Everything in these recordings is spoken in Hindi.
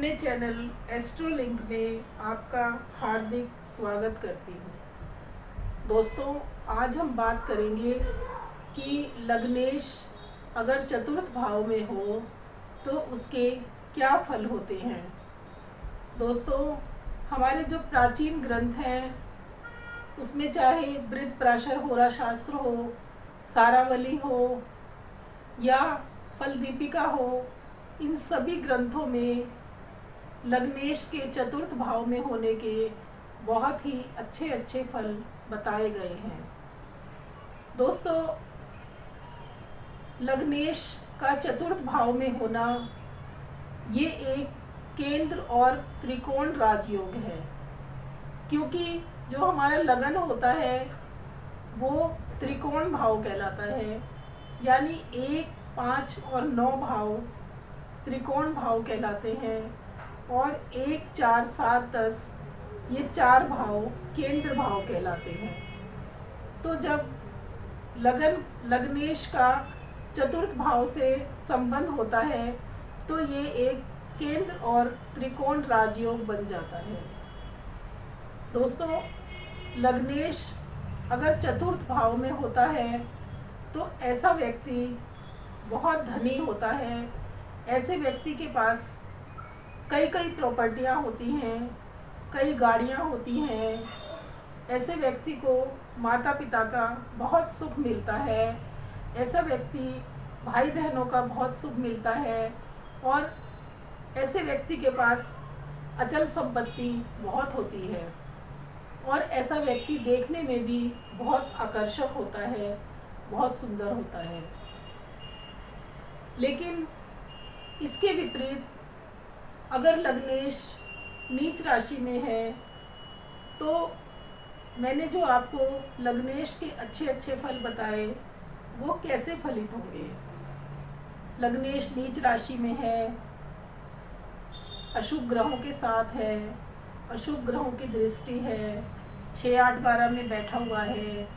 अपने चैनल एस्ट्रोलिंक में आपका हार्दिक स्वागत करती हूँ। दोस्तों, आज हम बात करेंगे कि लग्नेश अगर चतुर्थ भाव में हो तो उसके क्या फल होते हैं। दोस्तों, हमारे जो प्राचीन ग्रंथ हैं उसमें चाहे बृहत्पराशर होरा शास्त्र हो, सारावली हो या फल दीपिका हो, इन सभी ग्रंथों में लग्नेश के चतुर्थ भाव में होने के बहुत ही अच्छे अच्छे फल बताए गए हैं। दोस्तों, लग्नेश का चतुर्थ भाव में होना ये एक केंद्र और त्रिकोण राजयोग है, क्योंकि जो हमारा लगन होता है वो त्रिकोण भाव कहलाता है, यानी 1, 5 और 9 भाव त्रिकोण भाव कहलाते हैं और 1, 4, 7, 10 ये 4 भाव केंद्र भाव कहलाते हैं। तो जब लग्नेश का चतुर्थ भाव से संबंध होता है तो ये एक केंद्र और त्रिकोण राजयोग बन जाता है। दोस्तों, लग्नेश अगर चतुर्थ भाव में होता है तो ऐसा व्यक्ति बहुत धनी होता है। ऐसे व्यक्ति के पास कई प्रॉपर्टियां होती हैं, कई गाड़ियां होती हैं। ऐसे व्यक्ति को माता पिता का बहुत सुख मिलता है। ऐसा व्यक्ति भाई बहनों का बहुत सुख मिलता है और ऐसे व्यक्ति के पास अचल संपत्ति बहुत होती है और ऐसा व्यक्ति देखने में भी बहुत आकर्षक होता है, बहुत सुंदर होता है। लेकिन इसके विपरीत अगर लग्नेश नीच राशि में है तो मैंने जो आपको लग्नेश के अच्छे अच्छे फल बताए वो कैसे फलित होंगे। लग्नेश नीच राशि में है, अशुभ ग्रहों के साथ है, अशुभ ग्रहों की दृष्टि है, 6, 8, 12 में बैठा हुआ है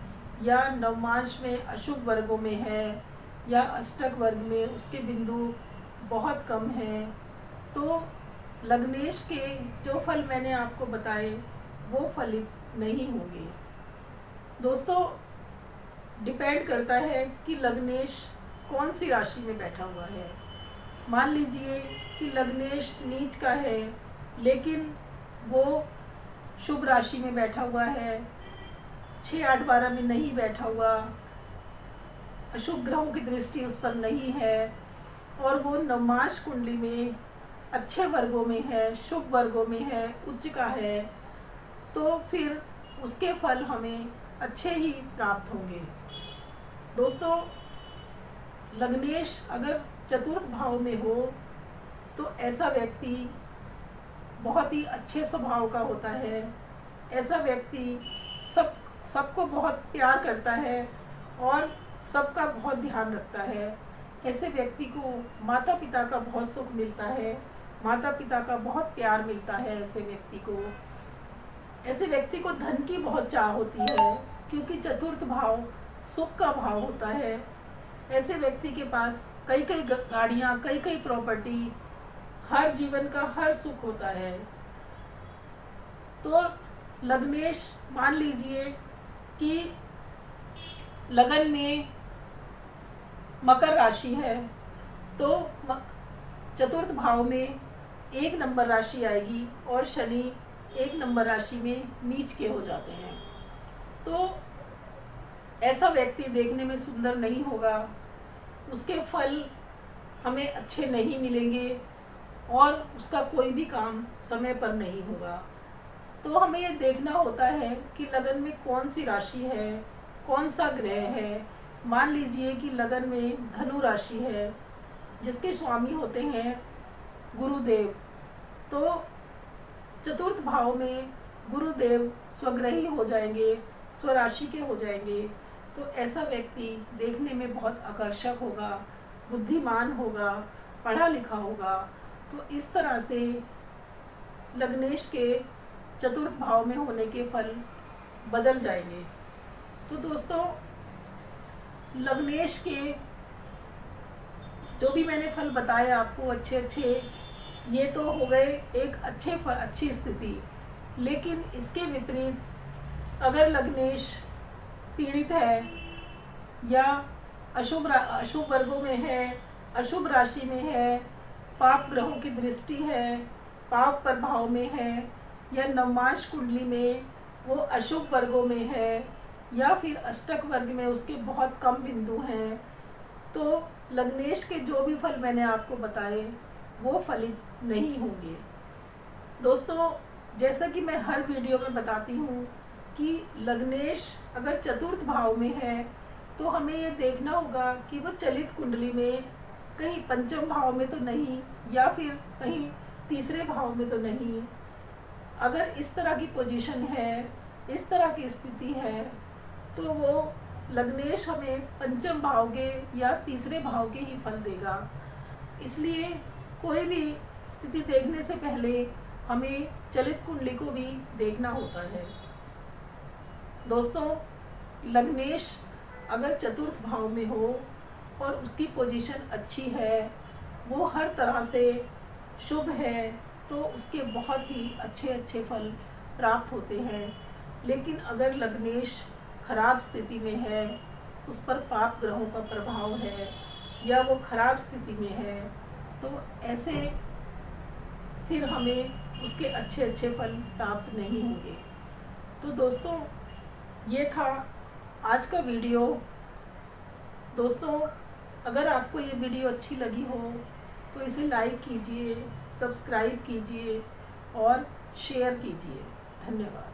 या नवमांश में अशुभ वर्गों में है या अष्टक वर्ग में उसके बिंदु बहुत कम हैं, तो लग्नेश के जो फल मैंने आपको बताए वो फलित नहीं होंगे। दोस्तों, डिपेंड करता है कि लग्नेश कौन सी राशि में बैठा हुआ है। मान लीजिए कि लग्नेश नीच का है लेकिन वो शुभ राशि में बैठा हुआ है, 6, 8, 12 में नहीं बैठा हुआ, अशुभ ग्रहों की दृष्टि उस पर नहीं है और वो नवमांश कुंडली में अच्छे वर्गों में है, शुभ वर्गों में है, उच्च का है, तो फिर उसके फल हमें अच्छे ही प्राप्त होंगे। दोस्तों, लग्नेश अगर चतुर्थ भाव में हो तो ऐसा व्यक्ति बहुत ही अच्छे स्वभाव का होता है। ऐसा व्यक्ति सबको बहुत प्यार करता है और सबका बहुत ध्यान रखता है। ऐसे व्यक्ति को माता पिता का बहुत सुख मिलता है, माता पिता का बहुत प्यार मिलता है। ऐसे व्यक्ति को धन की बहुत चाह होती है, क्योंकि चतुर्थ भाव सुख का भाव होता है। ऐसे व्यक्ति के पास कई गाड़ियाँ, कई प्रॉपर्टी, हर जीवन का हर सुख होता है। तो लग्नेश मान लीजिए कि लगन में मकर राशि है तो चतुर्थ भाव में 1 नंबर राशि आएगी और शनि 1 नंबर राशि में नीच के हो जाते हैं। तो ऐसा व्यक्ति देखने में सुंदर नहीं होगा, उसके फल हमें अच्छे नहीं मिलेंगे और उसका कोई भी काम समय पर नहीं होगा। तो हमें ये देखना होता है कि लगन में कौन सी राशि है, कौन सा ग्रह है। मान लीजिए कि लगन में धनु राशि है जिसके स्वामी होते हैं गुरुदेव, तो चतुर्थ भाव में गुरुदेव स्वग्रही हो जाएंगे, स्वराशि के हो जाएंगे। तो ऐसा व्यक्ति देखने में बहुत आकर्षक होगा, बुद्धिमान होगा, पढ़ा लिखा होगा। तो इस तरह से लग्नेश के चतुर्थ भाव में होने के फल बदल जाएंगे। तो दोस्तों, लग्नेश के जो भी मैंने फल बताए आपको अच्छे ये तो हो गए एक अच्छी स्थिति। लेकिन इसके विपरीत अगर लग्नेश पीड़ित है या अशुभ वर्गों में है, अशुभ राशि में है, पाप ग्रहों की दृष्टि है, पाप प्रभाव में है, या नवमांश कुंडली में वो अशुभ वर्गों में है, या फिर अष्टक वर्ग में उसके बहुत कम बिंदु हैं, तो लग्नेश के जो भी फल मैंने आपको बताए वो फलित नहीं होंगे। दोस्तों, जैसा कि मैं हर वीडियो में बताती हूँ कि लग्नेश अगर चतुर्थ भाव में है तो हमें ये देखना होगा कि वो चलित कुंडली में कहीं पंचम भाव में तो नहीं, या फिर कहीं तीसरे भाव में तो नहीं। अगर इस तरह की पोजीशन है, इस तरह की स्थिति है, तो वो लग्नेश हमें पंचम भाव के या तीसरे भाव के ही फल देगा। इसलिए कोई भी स्थिति देखने से पहले हमें चलित कुंडली को भी देखना होता है। दोस्तों, लग्नेश अगर चतुर्थ भाव में हो और उसकी पोजीशन अच्छी है, वो हर तरह से शुभ है, तो उसके बहुत ही अच्छे फल प्राप्त होते हैं। लेकिन अगर लग्नेश खराब स्थिति में है, उस पर पाप ग्रहों का प्रभाव है, या वो खराब स्थिति में है, तो ऐसे फिर हमें उसके अच्छे फल प्राप्त नहीं होंगे। तो दोस्तों, ये था आज का वीडियो। दोस्तों, अगर आपको ये वीडियो अच्छी लगी हो तो इसे लाइक कीजिए, सब्सक्राइब कीजिए और शेयर कीजिए। धन्यवाद।